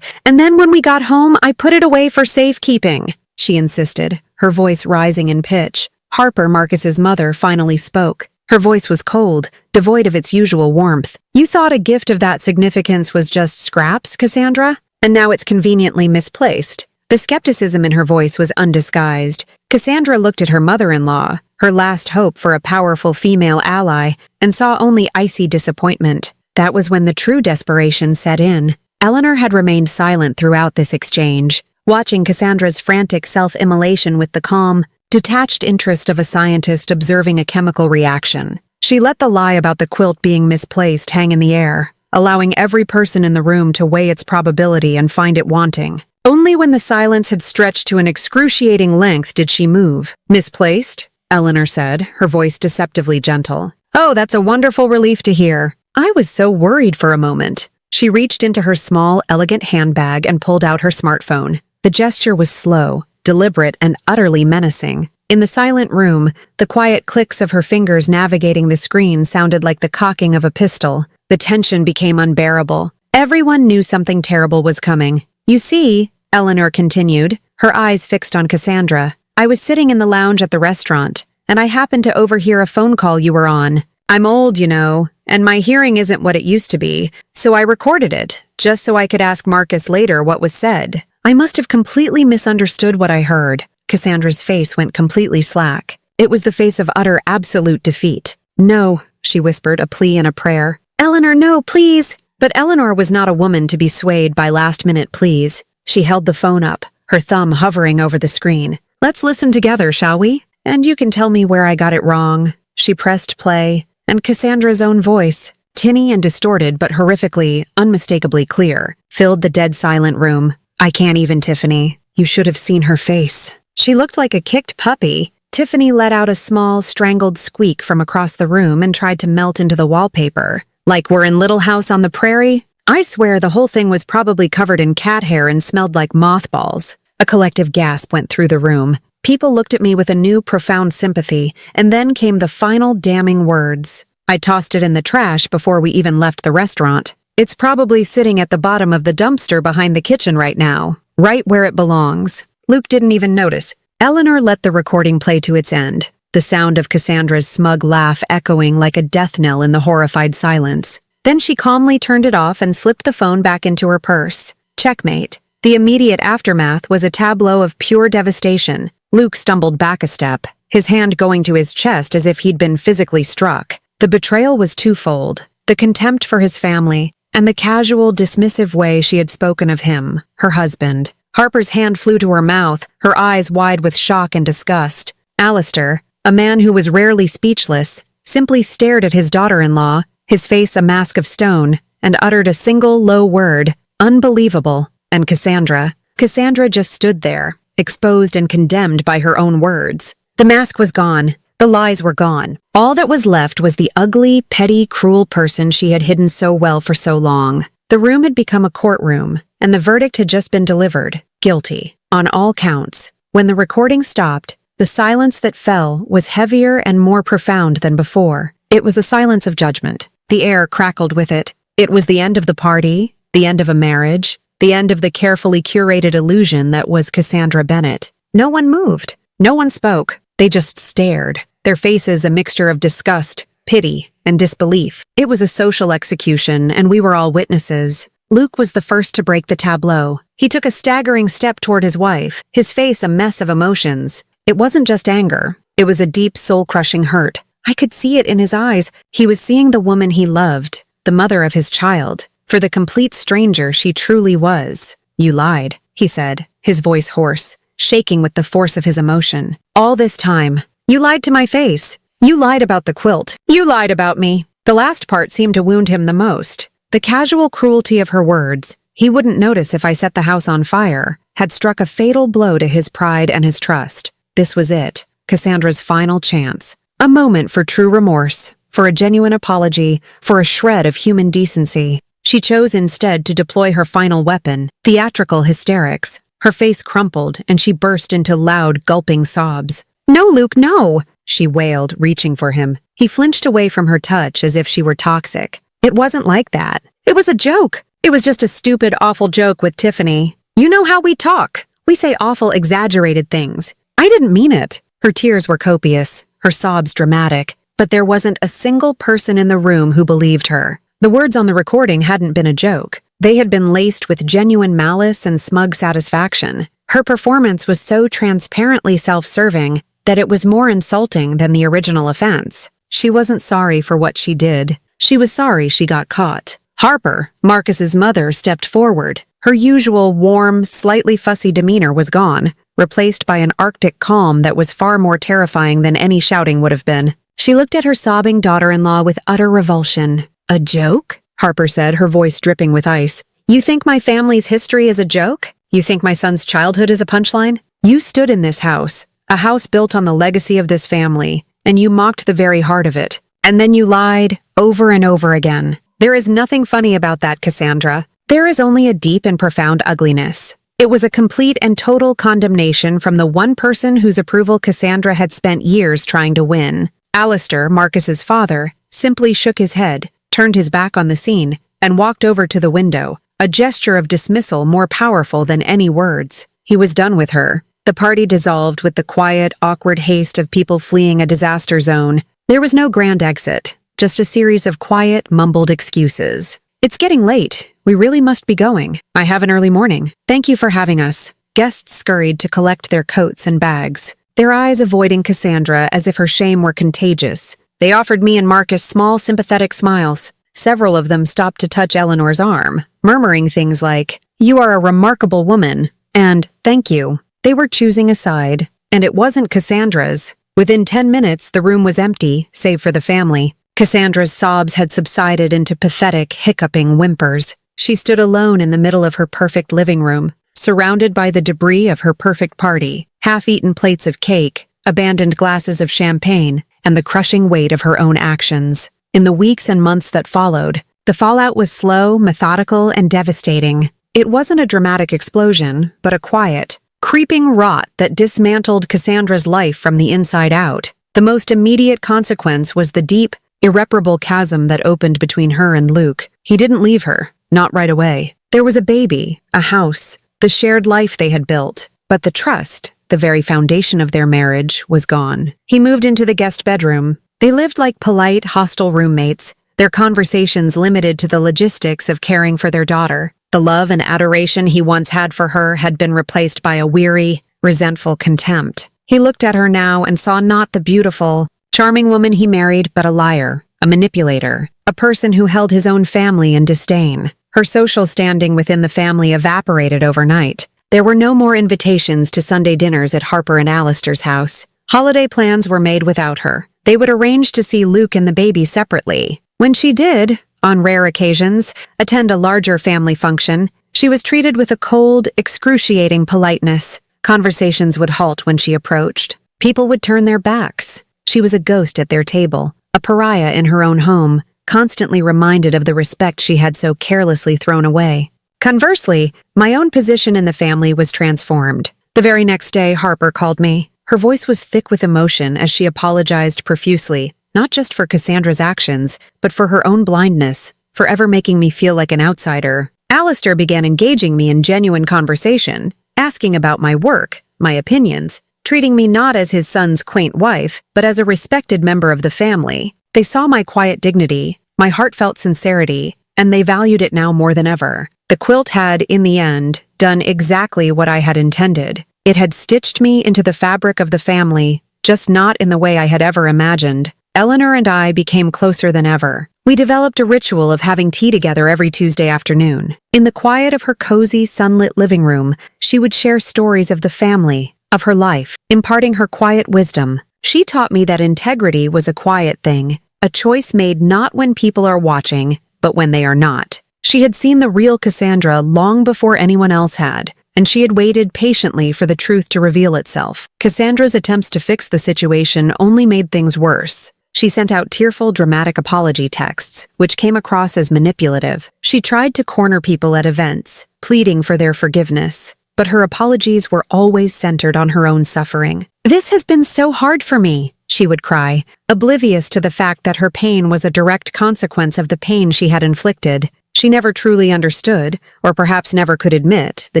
And then when we got home, I put it away for safekeeping," she insisted, her voice rising in pitch. Harper, Marcus's mother, finally spoke. Her voice was cold, devoid of its usual warmth. "You thought a gift of that significance was just scraps, Cassandra? And now it's conveniently misplaced." The skepticism in her voice was undisguised. Cassandra looked at her mother-in-law, her last hope for a powerful female ally, and saw only icy disappointment. That was when the true desperation set in. Eleanor had remained silent throughout this exchange, watching Cassandra's frantic self-immolation with the calm, detached interest of a scientist observing a chemical reaction. She let the lie about the quilt being misplaced hang in the air, allowing every person in the room to weigh its probability and find it wanting. Only when the silence had stretched to an excruciating length did she move. "Misplaced?" Eleanor said, her voice deceptively gentle. "Oh, that's a wonderful relief to hear. I was so worried for a moment." She reached into her small, elegant handbag and pulled out her smartphone. The gesture was slow, deliberate, and utterly menacing. In the silent room, the quiet clicks of her fingers navigating the screen sounded like the cocking of a pistol. The tension became unbearable. Everyone knew something terrible was coming. "You see," Eleanor continued, her eyes fixed on Cassandra, "I was sitting in the lounge at the restaurant, and I happened to overhear a phone call you were on. I'm old, you know, and my hearing isn't what it used to be, so I recorded it, just so I could ask Marcus later what was said. I must have completely misunderstood what I heard." Cassandra's face went completely slack. It was the face of utter, absolute defeat. "No," she whispered, a plea and a prayer. "Eleanor, no, please." But Eleanor was not a woman to be swayed by last-minute pleas. She held the phone up, her thumb hovering over the screen. "Let's listen together, shall we? And you can tell me where I got it wrong." She pressed play, and Cassandra's own voice, tinny and distorted but horrifically, unmistakably clear, filled the dead silent room. "I can't even, Tiffany. You should have seen her face. She looked like a kicked puppy." Tiffany let out a small, strangled squeak from across the room and tried to melt into the wallpaper. "Like we're in Little House on the Prairie? I swear the whole thing was probably covered in cat hair and smelled like mothballs. A collective gasp went through the room. People looked at me with a new, profound sympathy, and then came the final damning words. I tossed it in the trash before we even left the restaurant. It's probably sitting at the bottom of the dumpster behind the kitchen right now, right where it belongs. Luke didn't even notice. Eleanor let the recording play to its end, the sound of Cassandra's smug laugh echoing like a death knell in the horrified silence. Then she calmly turned it off and slipped the phone back into her purse. Checkmate. The immediate aftermath was a tableau of pure devastation. Luke stumbled back a step, his hand going to his chest as if he'd been physically struck. The betrayal was twofold: the contempt for his family, and the casual, dismissive way she had spoken of him, her husband. Harper's hand flew to her mouth, her eyes wide with shock and disgust. Alistair, a man who was rarely speechless, simply stared at his daughter-in-law, his face a mask of stone, and uttered a single low word: unbelievable. And Cassandra just stood there, exposed and condemned by her own words. The mask was gone. The lies were gone. All that was left was the ugly, petty, cruel person she had hidden so well for so long. The room had become a courtroom, and the verdict had just been delivered: guilty, on all counts. When the recording stopped, the silence that fell was heavier and more profound than before. It was a silence of judgment. The air crackled with it. It was the end of the party, the end of a marriage, the end of the carefully curated illusion that was Cassandra Bennett. No one moved. No one spoke. They just stared, their faces a mixture of disgust, pity, and disbelief. It was a social execution, and we were all witnesses. Luke was the first to break the tableau. He took a staggering step toward his wife, his face a mess of emotions. It wasn't just anger. It was a deep, soul-crushing hurt. I could see it in his eyes. He was seeing the woman he loved, the mother of his child, for the complete stranger she truly was. "You lied," he said, his voice hoarse, shaking with the force of his emotion. "All this time, you lied to my face. You lied about the quilt. You lied about me." The last part seemed to wound him the most. The casual cruelty of her words, "He wouldn't notice if I set the house on fire," had struck a fatal blow to his pride and his trust. This was it, Cassandra's final chance. A moment for true remorse, for a genuine apology, for a shred of human decency. She chose instead to deploy her final weapon, theatrical hysterics. Her face crumpled, and she burst into loud, gulping sobs. "No, Luke, no!" she wailed, reaching for him. He flinched away from her touch as if she were toxic. "It wasn't like that. It was a joke. It was just a stupid, awful joke with Tiffany. You know how we talk. We say awful, exaggerated things. I didn't mean it." Her tears were copious, her sobs dramatic, but there wasn't a single person in the room who believed her. The words on the recording hadn't been a joke. They had been laced with genuine malice and smug satisfaction. Her performance was so transparently self-serving that it was more insulting than the original offense. She wasn't sorry for what she did. She was sorry she got caught. Harper, Marcus's mother, stepped forward. Her usual warm, slightly fussy demeanor was gone, replaced by an Arctic calm that was far more terrifying than any shouting would have been. She looked at her sobbing daughter-in-law with utter revulsion. "A joke?" Harper said, her voice dripping with ice. "You think my family's history is a joke? You think my son's childhood is a punchline? You stood in this house, a house built on the legacy of this family, and you mocked the very heart of it. And then you lied, over and over again. There is nothing funny about that, Cassandra. There is only a deep and profound ugliness. It was a complete and total condemnation from the one person whose approval Cassandra had spent years trying to win." Alistair, Marcus's father, simply shook his head, turned his back on the scene, and walked over to the window, a gesture of dismissal more powerful than any words. He was done with her. The party dissolved with the quiet, awkward haste of people fleeing a disaster zone. There was no grand exit, just a series of quiet, mumbled excuses. "It's getting late. We really must be going. I have an early morning. Thank you for having us." Guests scurried to collect their coats and bags, their eyes avoiding Cassandra as if her shame were contagious. They offered me and Marcus small, sympathetic smiles. Several of them stopped to touch Eleanor's arm, murmuring things like, "You are a remarkable woman," and "Thank you." They were choosing a side, and it wasn't Cassandra's. Within 10 minutes, the room was empty, save for the family. Cassandra's sobs had subsided into pathetic, hiccuping whimpers. She stood alone in the middle of her perfect living room, surrounded by the debris of her perfect party, half-eaten plates of cake, abandoned glasses of champagne, and the crushing weight of her own actions. In the weeks and months that followed, The fallout was slow, methodical, and devastating. It wasn't a dramatic explosion, but a quiet, creeping rot that dismantled Cassandra's life from the inside out. The most immediate consequence was the deep, irreparable chasm that opened between her and Luke. He didn't leave her, not right away. There was a baby, a house, the shared life they had built, but the trust, the very foundation of their marriage, was gone. He moved into the guest bedroom. They lived like polite, hostile roommates, their conversations limited to the logistics of caring for their daughter. The love and adoration he once had for her had been replaced by a weary, resentful contempt. He looked at her now and saw not the beautiful, charming woman he married, but a liar, a manipulator, a person who held his own family in disdain. Her social standing within the family evaporated overnight. There were no more invitations to Sunday dinners at Harper and Alistair's house. Holiday plans were made without her. They would arrange to see Luke and the baby separately. When she did, on rare occasions, attend a larger family function, she was treated with a cold, excruciating politeness. Conversations would halt when she approached. People would turn their backs. She was a ghost at their table, a pariah in her own home, constantly reminded of the respect she had so carelessly thrown away. Conversely, my own position in the family was transformed. The very next day, Harper called me. Her voice was thick with emotion as she apologized profusely, not just for Cassandra's actions, but for her own blindness, for ever making me feel like an outsider. Alistair began engaging me in genuine conversation, asking about my work, my opinions, treating me not as his son's quaint wife, but as a respected member of the family. They saw my quiet dignity, my heartfelt sincerity, and they valued it now more than ever. The quilt had, in the end, done exactly what I had intended. It had stitched me into the fabric of the family, just not in the way I had ever imagined. Eleanor and I became closer than ever. We developed a ritual of having tea together every Tuesday afternoon. In the quiet of her cozy, sunlit living room, she would share stories of the family, of her life, imparting her quiet wisdom. She taught me that integrity was a quiet thing, a choice made not when people are watching, but when they are not. She had seen the real Cassandra long before anyone else had, and she had waited patiently for the truth to reveal itself. Cassandra's attempts to fix the situation only made things worse. She sent out tearful, dramatic apology texts, which came across as manipulative. She tried to corner people at events, pleading for their forgiveness, but her apologies were always centered on her own suffering. "This has been so hard for me," she would cry, oblivious to the fact that her pain was a direct consequence of the pain she had inflicted. She never truly understood, or perhaps never could admit, the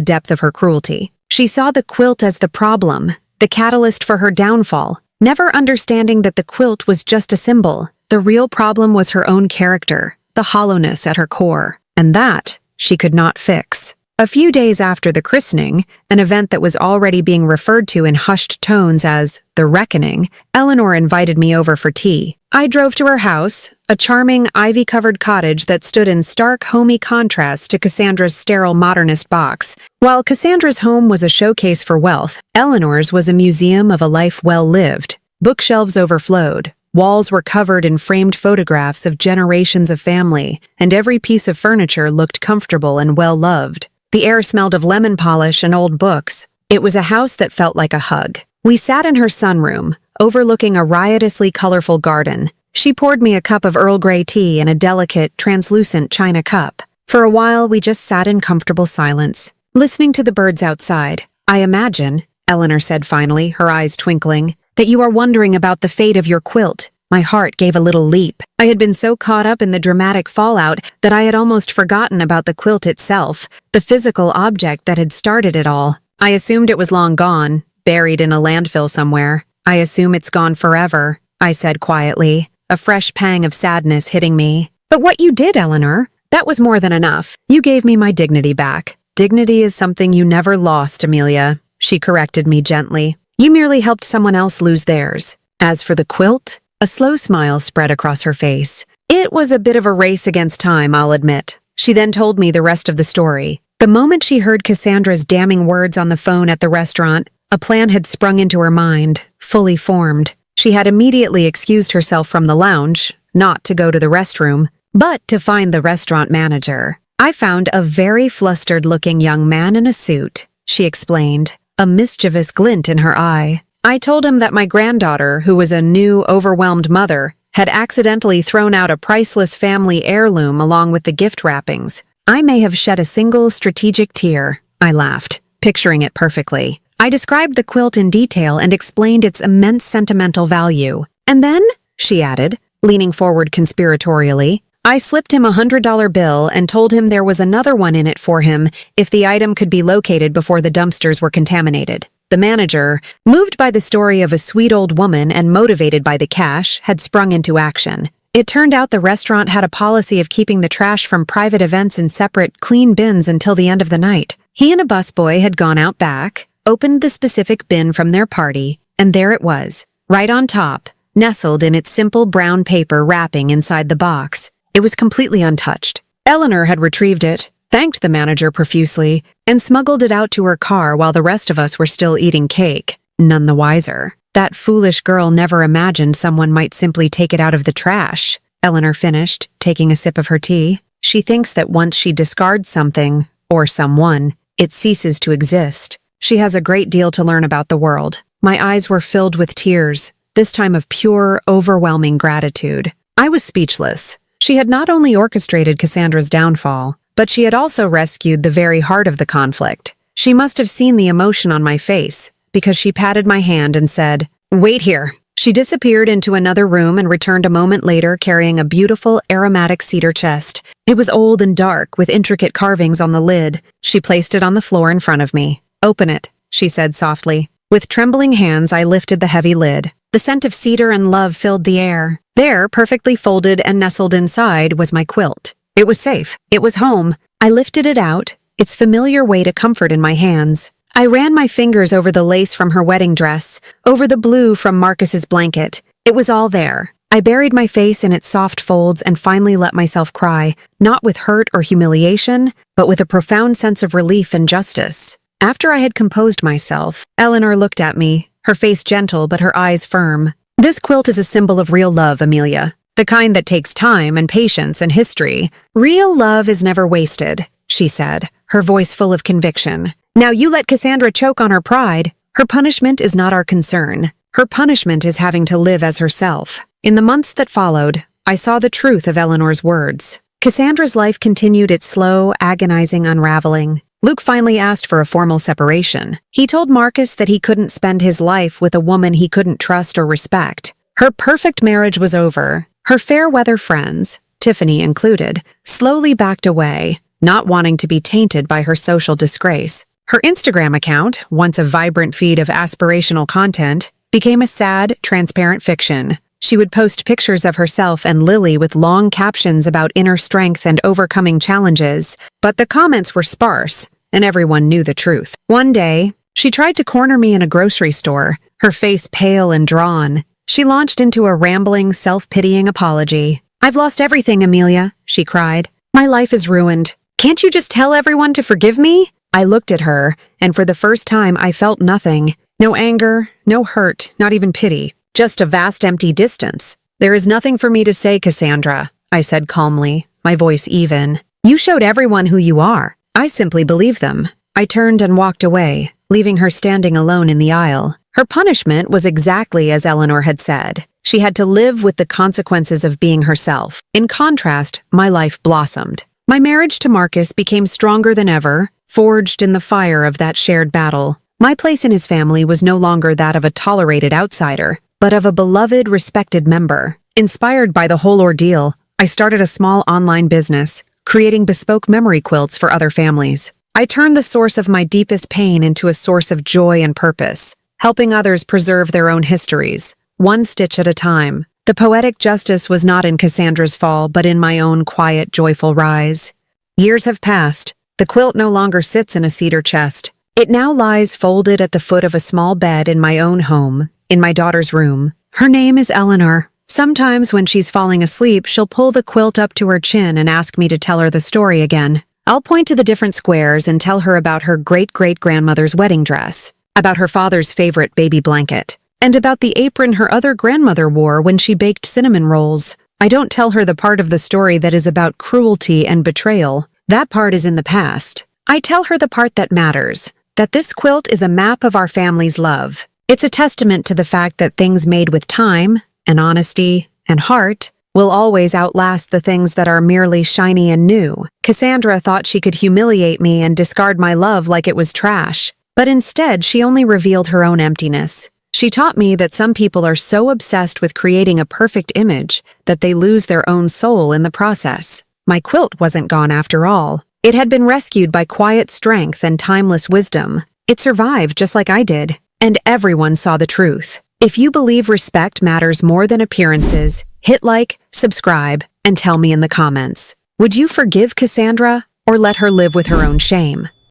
depth of her cruelty. She saw the quilt as the problem, the catalyst for her downfall, never understanding that the quilt was just a symbol. The real problem was her own character, the hollowness at her core, and that she could not fix. A few days after the christening, an event that was already being referred to in hushed tones as the reckoning, Eleanor invited me over for tea. I drove to her house, a charming, ivy-covered cottage that stood in stark, homey contrast to Cassandra's sterile modernist box. While Cassandra's home was a showcase for wealth, Eleanor's was a museum of a life well lived. Bookshelves overflowed. Walls were covered in framed photographs of generations of family, and every piece of furniture looked comfortable and well-loved. The air smelled of lemon polish and old books. It was a house that felt like a hug. We sat in her sunroom, overlooking a riotously colorful garden. She poured me a cup of Earl Grey tea in a delicate, translucent china cup. For a while, we just sat in comfortable silence, listening to the birds outside. "I imagine," Eleanor said finally, her eyes twinkling, "that you are wondering about the fate of your quilt." My heart gave a little leap. I had been so caught up in the dramatic fallout that I had almost forgotten about the quilt itself, the physical object that had started it all. I assumed it was long gone, buried in a landfill somewhere. "I assume it's gone forever," I said quietly, a fresh pang of sadness hitting me. "But what you did, Eleanor, that was more than enough. You gave me my dignity back." "Dignity is something you never lost, Amelia," she corrected me gently. "You merely helped someone else lose theirs. As for the quilt," a slow smile spread across her face. "It was a bit of a race against time, I'll admit." She then told me the rest of the story. The moment she heard Cassandra's damning words on the phone at the restaurant, a plan had sprung into her mind, fully formed. She had immediately excused herself from the lounge, not to go to the restroom, but to find the restaurant manager. "I found a very flustered-looking young man in a suit," she explained, a mischievous glint in her eye. "I told him that my granddaughter, who was a new, overwhelmed mother, had accidentally thrown out a priceless family heirloom along with the gift wrappings. I may have shed a single strategic tear. I laughed, picturing it perfectly. I described the quilt in detail and explained its immense sentimental value. And then, she added, leaning forward conspiratorially, I slipped him $100 bill and told him there was another one in it for him if the item could be located before the dumpsters were contaminated. The manager, moved by the story of a sweet old woman and motivated by the cash, had sprung into action. It turned out the restaurant had a policy of keeping the trash from private events in separate, clean bins until the end of the night. He and a busboy had gone out back, opened the specific bin from their party, and there it was, right on top, nestled in its simple brown paper wrapping inside the box. It was completely untouched. Eleanor had retrieved it, thanked the manager profusely, and smuggled it out to her car while the rest of us were still eating cake, none the wiser. That foolish girl never imagined someone might simply take it out of the trash, Eleanor finished, taking a sip of her tea. She thinks that once she discards something, or someone, it ceases to exist. She has a great deal to learn about the world. My eyes were filled with tears, this time of pure, overwhelming gratitude. I was speechless. She had not only orchestrated Cassandra's downfall, but she had also rescued the very heart of the conflict. She must have seen the emotion on my face, because she patted my hand and said, "Wait here." She disappeared into another room and returned a moment later carrying a beautiful aromatic cedar chest. It was old and dark, with intricate carvings on the lid. She placed it on the floor in front of me. "Open it," she said softly. With trembling hands, I lifted the heavy lid. The scent of cedar and love filled the air. There, perfectly folded and nestled inside, was my quilt. It was safe. It was home. I lifted it out, its familiar weight a comfort in my hands. I ran my fingers over the lace from her wedding dress, over the blue from Marcus's blanket. It was all there. I buried my face in its soft folds and finally let myself cry, not with hurt or humiliation, but with a profound sense of relief and justice. After I had composed myself, Eleanor looked at me, her face gentle but her eyes firm. "This quilt is a symbol of real love, Amelia. The kind that takes time and patience and history. Real love is never wasted," she said, her voice full of conviction. "Now you let Cassandra choke on her pride. Her punishment is not our concern. Her punishment is having to live as herself." In the months that followed, I saw the truth of Eleanor's words. Cassandra's life continued its slow, agonizing unraveling. Luke finally asked for a formal separation. He told Marcus that he couldn't spend his life with a woman he couldn't trust or respect. Her perfect marriage was over. Her fair-weather friends, Tiffany included, slowly backed away, not wanting to be tainted by her social disgrace. Her Instagram account, once a vibrant feed of aspirational content, became a sad, transparent fiction. She would post pictures of herself and Lily with long captions about inner strength and overcoming challenges, but the comments were sparse, and everyone knew the truth. One day, she tried to corner me in a grocery store, her face pale and drawn. She launched into a rambling, self-pitying apology. "I've lost everything, Amelia," she cried. "My life is ruined. Can't you just tell everyone to forgive me?" I looked at her, and for the first time I felt nothing. No anger, no hurt, not even pity. Just a vast empty distance. "There is nothing for me to say, Cassandra," I said calmly, my voice even. "You showed everyone who you are. I simply believe them." I turned and walked away, leaving her standing alone in the aisle. Her punishment was exactly as Eleanor had said. She had to live with the consequences of being herself. In contrast, my life blossomed. My marriage to Marcus became stronger than ever, forged in the fire of that shared battle. My place in his family was no longer that of a tolerated outsider, but of a beloved, respected member. Inspired by the whole ordeal, I started a small online business, creating bespoke memory quilts for other families. I turned the source of my deepest pain into a source of joy and purpose, helping others preserve their own histories, one stitch at a time. The poetic justice was not in Cassandra's fall, but in my own quiet, joyful rise. Years have passed. The quilt no longer sits in a cedar chest. It now lies folded at the foot of a small bed in my own home, in my daughter's room. Her name is Eleanor. Sometimes when she's falling asleep, she'll pull the quilt up to her chin and ask me to tell her the story again. I'll point to the different squares and tell her about her great-great-grandmother's wedding dress, about her father's favorite baby blanket, and about the apron her other grandmother wore when she baked cinnamon rolls. I don't tell her the part of the story that is about cruelty and betrayal. That part is in the past. I tell her the part that matters, that this quilt is a map of our family's love. It's a testament to the fact that things made with time and honesty And heart will always outlast the things that are merely shiny and new. Cassandra thought she could humiliate me and discard my love like it was trash, but instead she only revealed her own emptiness. She taught me that some people are so obsessed with creating a perfect image that they lose their own soul in the process. My quilt wasn't gone after all. It had been rescued by quiet strength and timeless wisdom. It survived just like I did, and everyone saw the truth. If you believe respect matters more than appearances, hit like, subscribe, and tell me in the comments. Would you forgive Cassandra or let her live with her own shame?